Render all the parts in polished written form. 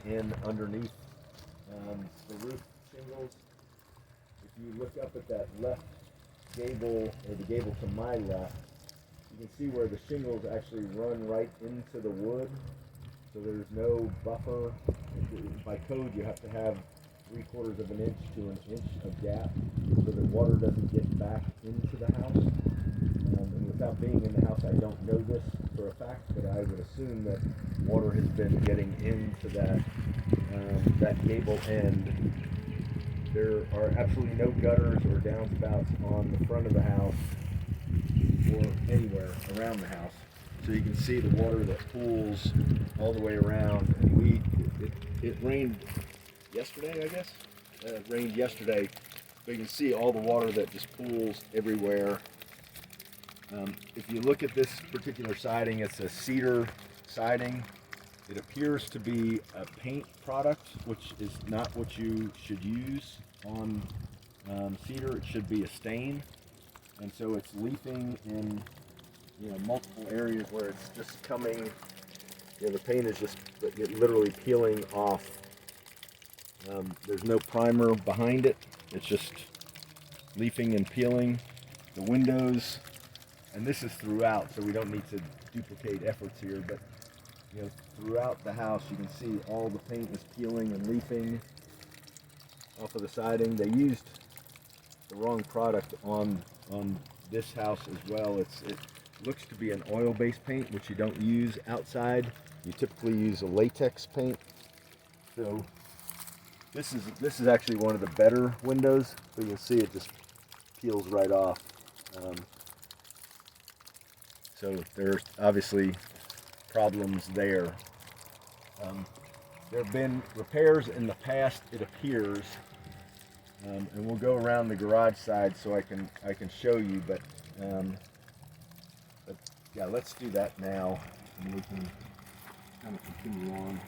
in underneath the roof shingles. If you look up at that left gable, or the gable to my left, you can see where the shingles actually run right into the wood. So there's no buffer. By code, you have to have 3/4 of an inch to an inch of gap so that water doesn't get back into the house. And without being in the house, I don't know this for a fact, but I would assume that water has been getting into that gable end. There are absolutely no gutters or downspouts on the front of the house or anywhere around the house. So you can see the water that pools all the way around. And it rained yesterday, I guess. It rained yesterday, but you can see all the water that just pools everywhere. If you look at this particular siding, it's a cedar siding. It appears to be a paint product, which is not what you should use on cedar. It should be a stain, and so it's leafing in multiple areas where it's just coming. The paint is just literally peeling off. There's no primer behind it. It's just leafing and peeling. The windows, and this is throughout, so we don't need to duplicate efforts here, but throughout the house you can see all the paint is peeling and leafing off of the siding. They used the wrong product on this house as well. It looks to be an oil-based paint, which you don't use outside. You typically use a latex paint. So this is actually one of the better windows. So you'll see it just peels right off. So there's obviously problems there. There have been repairs in the past, it appears, and we'll go around the garage side so I can show you. But yeah, let's do that now, and we can kind of continue on.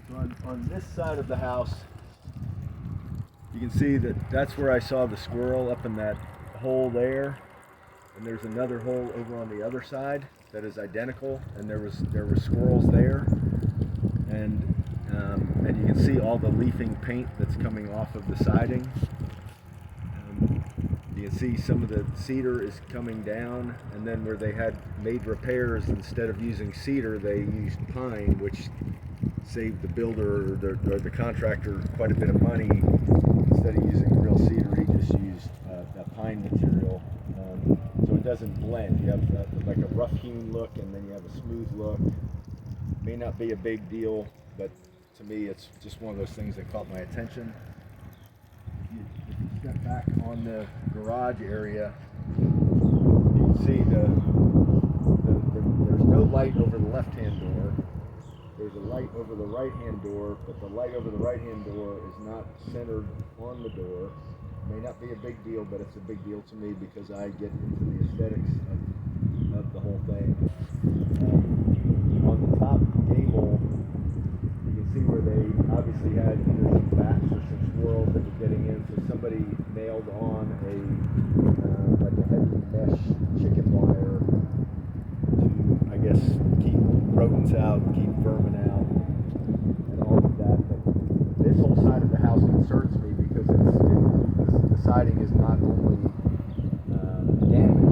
So on this side of the house, you can see that's where I saw the squirrel, up in that hole there. And there's another hole over on the other side that is identical, and there were squirrels there, and you can see all the leafing paint that's coming off of the siding. You can see some of the cedar is coming down, and then where they had made repairs, instead of using cedar, they used pine, which saved the builder or the contractor quite a bit of money. Instead of using real cedar, he just used that pine material. So it doesn't blend. You have like a rough hewn look, and then you have a smooth look. May not be a big deal, but to me it's just one of those things that caught my attention. If you step back on the garage area, you can see there's no light over the left-hand door. There's a light over the right-hand door, but the light over the right-hand door is not centered on the door. May not be a big deal, but it's a big deal to me because I get into the aesthetics of the whole thing. On the top gable, you can see where they obviously had either some bats or some squirrels that were getting in, so somebody nailed on like a heavy mesh chicken wire to, I guess, keep rodents out, keep vermin out, and all of that. But this whole side of the house concerns me because the siding is not only damaged,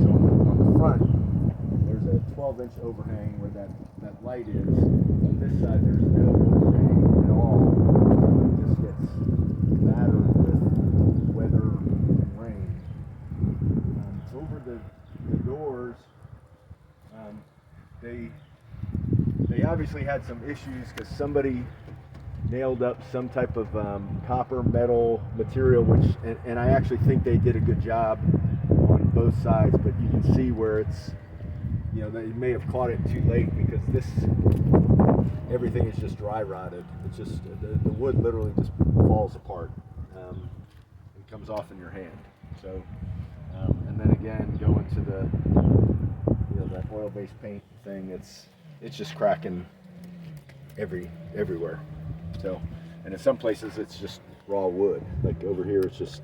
so on the front there's a 12-inch overhang where that light is. On this side there's no overhang at all, so it just gets battered with weather and rain. Over the doors, they obviously had some issues because somebody nailed up some type of copper metal material, which and I actually think they did a good job on both sides, but you can see where it's, they may have caught it too late because everything is just dry rotted. It's just the wood literally just falls apart and comes off in your hand. So and then again, going to that oil-based paint thing, it's just cracking everywhere. So, and in some places it's just raw wood. Like over here, it's just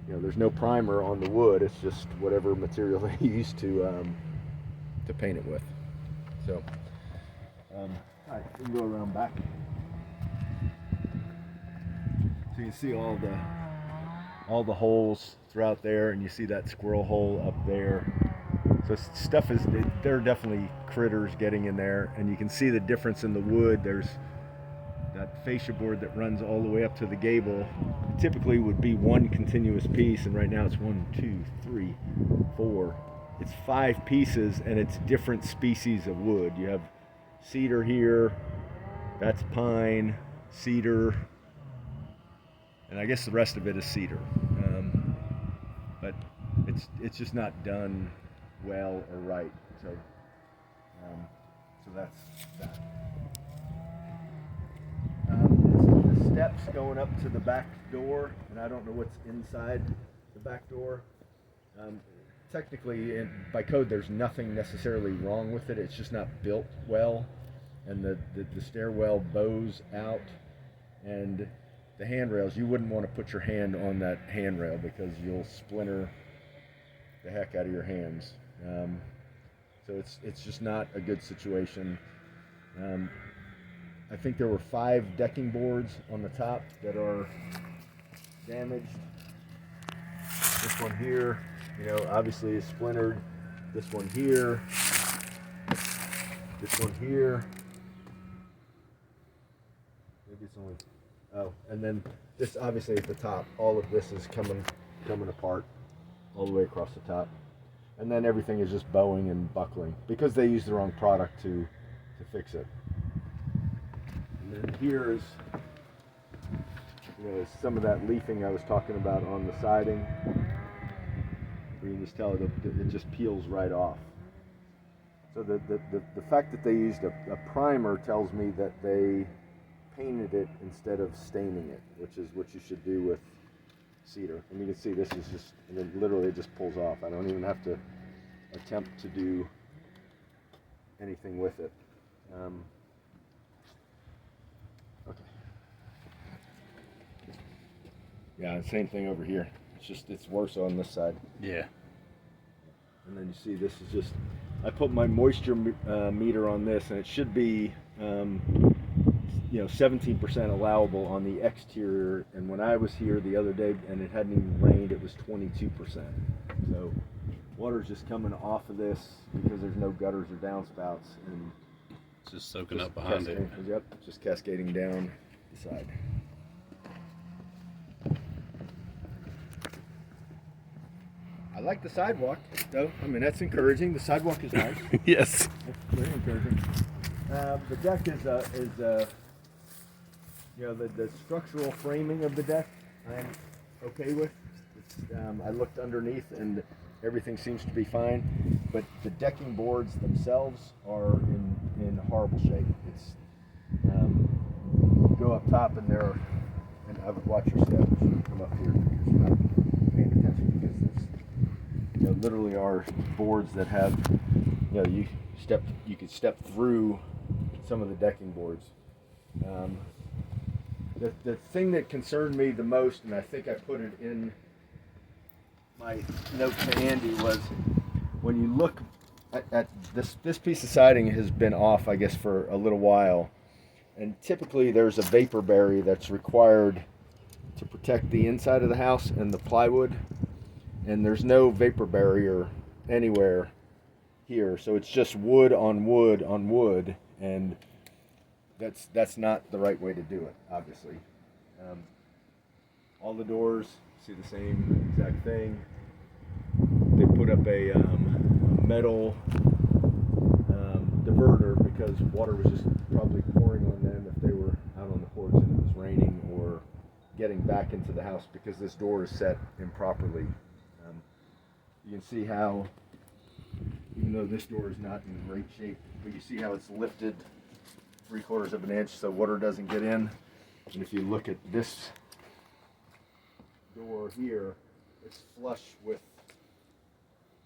there's no primer on the wood. It's just whatever material they use to paint it with. So, all right, we can go around back. So you can see all the holes throughout there, and you see that squirrel hole up there. So stuff there are definitely critters getting in there, and you can see the difference in the wood. There's that fascia board that runs all the way up to the gable. Typically would be one continuous piece, and right now it's 1, 2, 3, 4. It's 5 pieces, and it's different species of wood. You have cedar here, that's pine, cedar, and I guess the rest of it is cedar. But it's just not done well or right. So that's that. The steps going up to the back door, and I don't know what's inside the back door. Technically, by code, there's nothing necessarily wrong with it. It's just not built well, and the stairwell bows out, and the handrails, you wouldn't want to put your hand on that handrail because you'll splinter the heck out of your hands. So it's just not a good situation. I think there were 5 decking boards on the top that are damaged. This one here, obviously is splintered. This one here. This one here. Maybe it's only. Oh, and then this obviously at the top. All of this is coming apart all the way across the top. And then everything is just bowing and buckling because they used the wrong product to fix it. And then here is some of that leafing I was talking about on the siding. You can just tell it just peels right off. So the fact that they used a primer tells me that they painted it instead of staining it, which is what you should do with cedar. And you can see this is just, literally it just pulls off. I don't even have to attempt to do anything with it. Okay. Yeah, same thing over here. It's worse on this side. Yeah. And then you see this is just, I put my moisture meter on this, and it should be 17% allowable on the exterior, and when I was here the other day and it hadn't even rained, it was 22%. So water's just coming off of this because there's no gutters or downspouts, and it's just soaking up behind it. Yep, just cascading down the side. I like the sidewalk, though. I mean, that's encouraging. The sidewalk is nice. Yes. That's very encouraging. The deck is the structural framing of the deck I'm okay with. I looked underneath and everything seems to be fine, but the decking boards themselves are in horrible shape. It's go up top and I would watch your steps. You should come up here because you're not paying attention, because there's literally are boards that have you could step through some of the decking boards. The thing that concerned me the most, and I think I put it in my note to Andy, was when you look at this piece of siding has been off, I guess, for a little while, and typically there's a vapor barrier that's required to protect the inside of the house and the plywood, and there's no vapor barrier anywhere here, so it's just wood on wood on wood, and that's not the right way to do it, obviously. All the doors see the same exact thing. They put up a metal diverter because water was just probably pouring on them if they were out on the porch and it was raining, or getting back into the house because this door is set improperly. You can see how, even though this door is not in great shape, but you see how it's lifted 3/4 of an inch so water doesn't get in. And if you look at this door here, it's flush with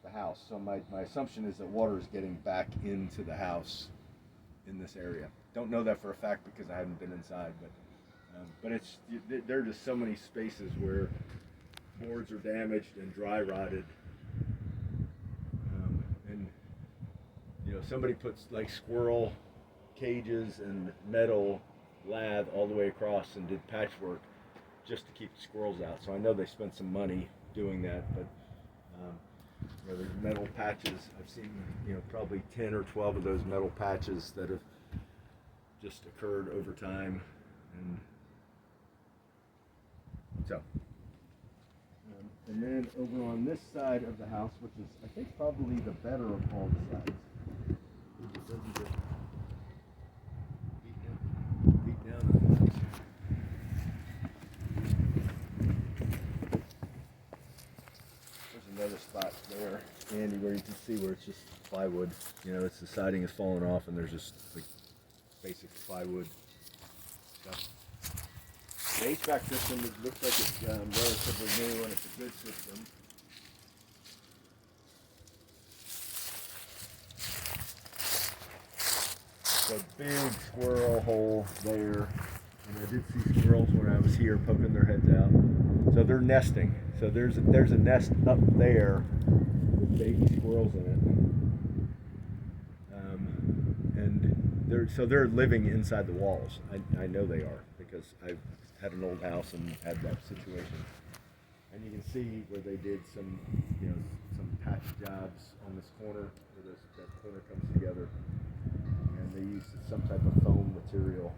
the house. So my assumption is that water is getting back into the house in this area. Don't know that for a fact because I haven't been inside, but there are just so many spaces where boards are damaged and dry rotted. And you know, somebody puts like squirrel cages and metal lath all the way across and did patchwork just to keep the squirrels out. So I know they spent some money doing that, but you know, there's metal patches. I've seen, you know, probably 10 or 12 of those metal patches that have just occurred over time. And so, and then over on this side of the house, which is I think probably the better of all the sides, it doesn't get beat down on that. There's another spot there, Andy, where you can see where it's just plywood. You know, it's the siding is falling off, and there's just like basic plywood stuff. The HVAC system looks like it's relatively new, and it's a good system. It's a big squirrel hole there, and I did see squirrels when I was here poking their heads out. So they're nesting. So there's a nest up there with baby squirrels in it, and they're living inside the walls. I know they are because I've had an old house and had that situation. And you can see where they did some, you know, some patch jobs on this corner where that corner comes together, and they used some type of foam material.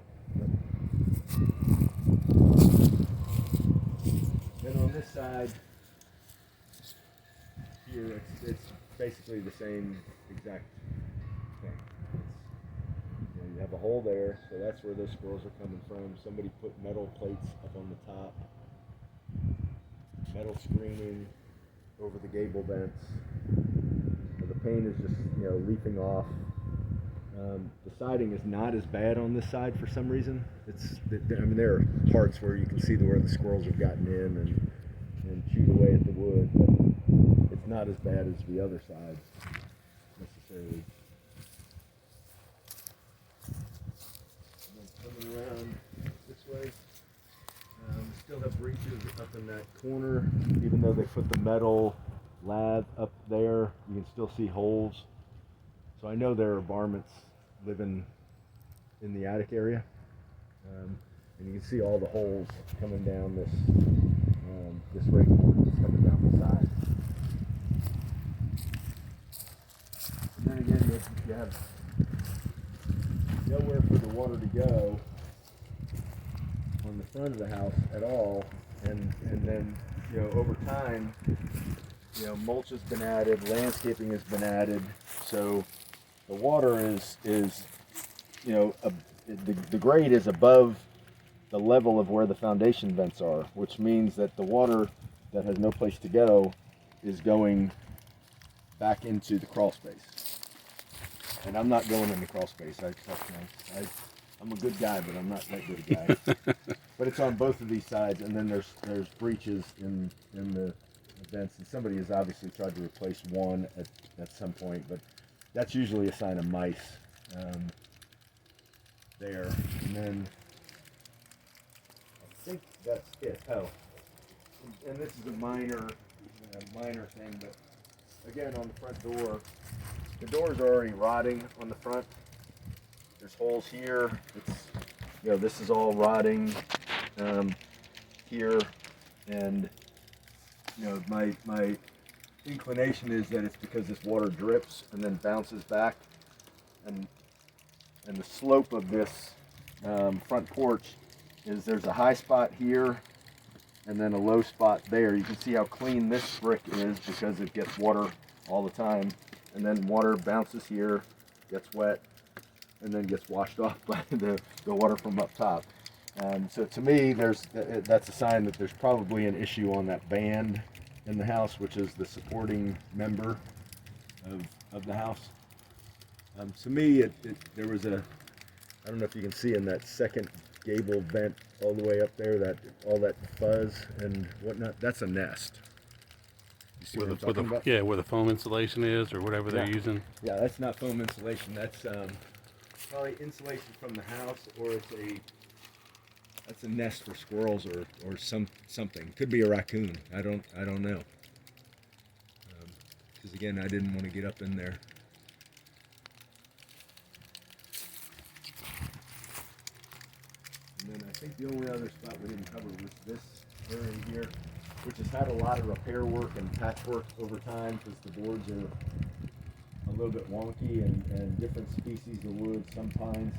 Then on this side here, it's basically the same exact thing. You know, you have a hole there, so that's where those squirrels are coming from. Somebody put metal plates up on the top, metal screening over the gable vents. So the paint is just, you know, leafing off. The siding is not as bad on this side for some reason. I mean, there are parts where you can see where the squirrels have gotten in and chewed away at the wood, but it's not as bad as the other side necessarily. And then coming around this way, we still have breaches up in that corner. Even though they put the metal lath up there, you can still see holes. So I know there are varmints living in the attic area, and you can see all the holes coming down this rake board that's coming down the side. And then again, you have nowhere for the water to go on the front of the house at all, and then, you know, over time, you know, mulch has been added, landscaping has been added, so the water is you know, the grade is above the level of where the foundation vents are, which means that the water that has no place to go is going back into the crawl space. And I'm not going in the crawl space. I'm a good guy, but I'm not that good a guy. But it's on both of these sides, and then there's breaches in the vents, and somebody has obviously tried to replace one at some point, but that's usually a sign of mice there. And then I think that's it. Oh, and this is a minor thing, but again, on the front door, the doors are already rotting on the front. There's holes here. It's, you know, this is all rotting here, and you know, my inclination is that it's because this water drips and then bounces back, and the slope of this front porch is there's a high spot here and then a low spot there. You can see how clean this brick is because it gets water all the time, and then water bounces here, gets wet, and then gets washed off by the water from up top. So to me, that's a sign that there's probably an issue on that band in the house, which is the supporting member of the house. To me, there was I don't know if you can see in that second gable vent all the way up there, all that fuzz and whatnot, that's a nest. You see what I'm talking about? Yeah, where the foam insulation is or whatever they're using. Yeah, that's not foam insulation. That's probably insulation from the house, or it's That's a nest for squirrels or something. Could be a raccoon. I don't know. Because again, I didn't want to get up in there. And then I think the only other spot we didn't cover was this area here, which has had a lot of repair work and patchwork over time because the boards are a little bit wonky and different species of wood, some pine,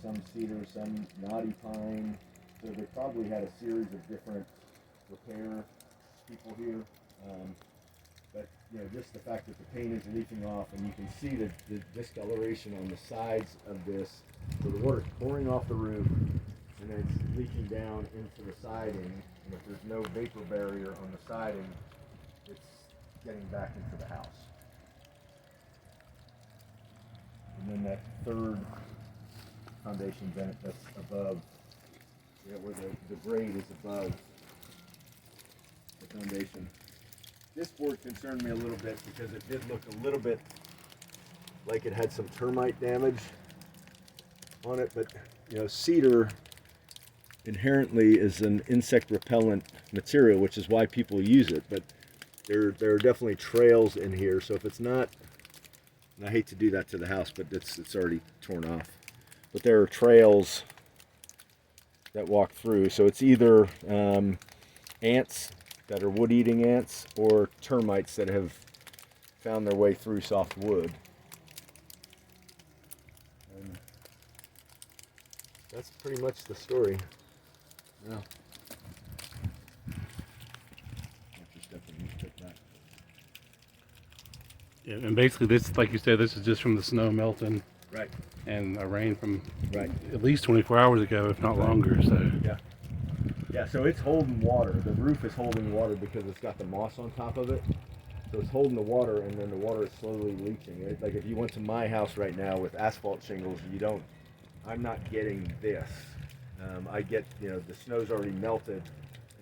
some cedar, some knotty pine. So they probably had a series of different repair people here. But you know, just the fact that the paint is leaking off, and you can see the discoloration on the sides of this. So the water's pouring off the roof, and then it's leaking down into the siding. And if there's no vapor barrier on the siding, it's getting back into the house. And then that third foundation vent that's above, you know, where the grade is above the foundation. This board concerned me a little bit because it did look a little bit like it had some termite damage on it, but you know, cedar inherently is an insect repellent material, which is why people use it. But there are definitely trails in here, so if it's not, and I hate to do that to the house, but it's already torn off. But there are trails that walk through, so it's either ants that are wood-eating ants or termites that have found their way through soft wood. And that's pretty much the story. Yeah. Yeah, and basically this, like you said, this is just from the snow melting. Right. And a rain from right. at least 24 hours ago, if not longer. So yeah. Yeah, so it's holding water. The roof is holding water because it's got the moss on top of it. So it's holding the water, and then the water is slowly leaching. Like if you went to my house right now with asphalt shingles, I'm not getting this. I get, you know, the snow's already melted,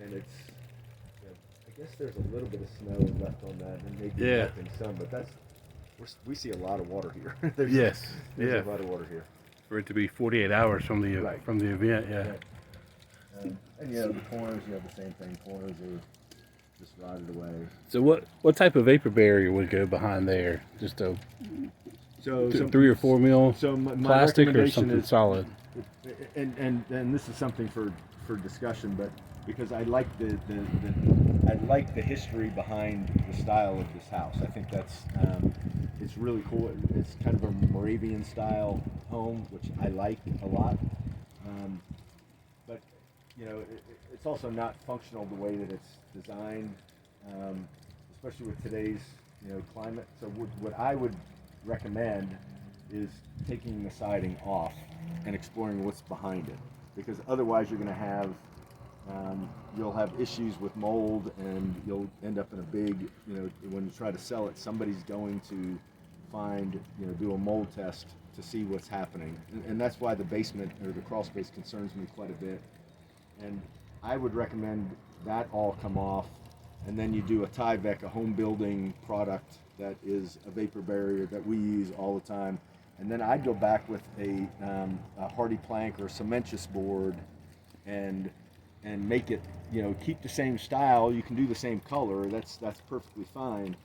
and it's, you know, I guess there's a little bit of snow left on that, and maybe melting some, but we see a lot of water here. there's a lot of water here. For it to be 48 hours from the event, yeah. Right. And you know, the corners, you have the same thing. Corners are just rotted away. So what type of vapor barrier would go behind there? Just a 3 or 4 mil plastic or something solid? And this is something for discussion, but because I like the history behind the style of this house. I think that's it's really cool. It's kind of a Moravian style home, which I like a lot. But you know, it's also not functional the way that it's designed, especially with today's, you know, climate. So what I would recommend is taking the siding off and exploring what's behind it, because otherwise you're going to have you'll have issues with mold, and you'll end up in a big, you know, when you try to sell it, somebody's going to find, you know, do a mold test to see what's happening, and that's why the basement or the crawl space concerns me quite a bit. And I would recommend that all come off, and then you do a Tyvek, a home building product that is a vapor barrier that we use all the time. And then I'd go back with a hardy plank or cementous board, and make it, you know, keep the same style. You can do the same color. That's perfectly fine.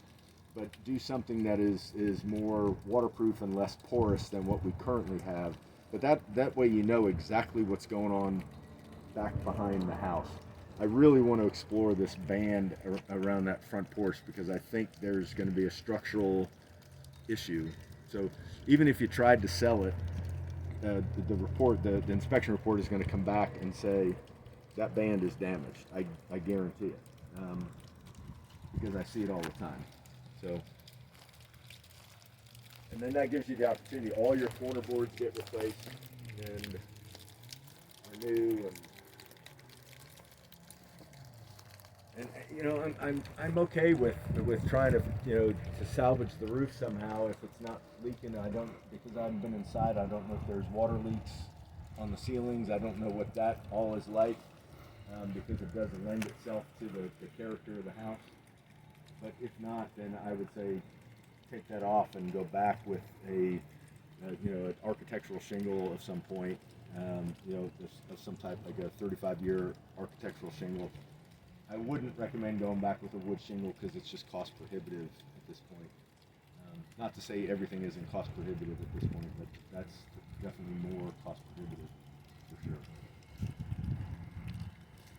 But do something that is more waterproof and less porous than what we currently have. But that way you know exactly what's going on back behind the house. I really want to explore this band around that front porch, because I think there's going to be a structural issue. So even if you tried to sell it, the inspection report is going to come back and say that band is damaged. I guarantee it, because I see it all the time. So, and then that gives you the opportunity. All your corner boards get replaced and are new, and you know, I'm okay with trying to, you know, to salvage the roof somehow if it's not leaking. Because I haven't been inside. I don't know if there's water leaks on the ceilings. I don't know what that all is like, because it doesn't lend itself to the character of the house. But if not, then I would say take that off and go back with a you know, an architectural shingle of some point, you know, of some type, like a 35-year architectural shingle. I wouldn't recommend going back with a wood shingle because it's just cost prohibitive at this point. Not to say everything isn't cost prohibitive at this point, but that's definitely more cost prohibitive for sure.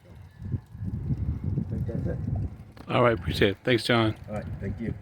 So, I think that's it. All right, appreciate it. Thanks, John. All right, thank you.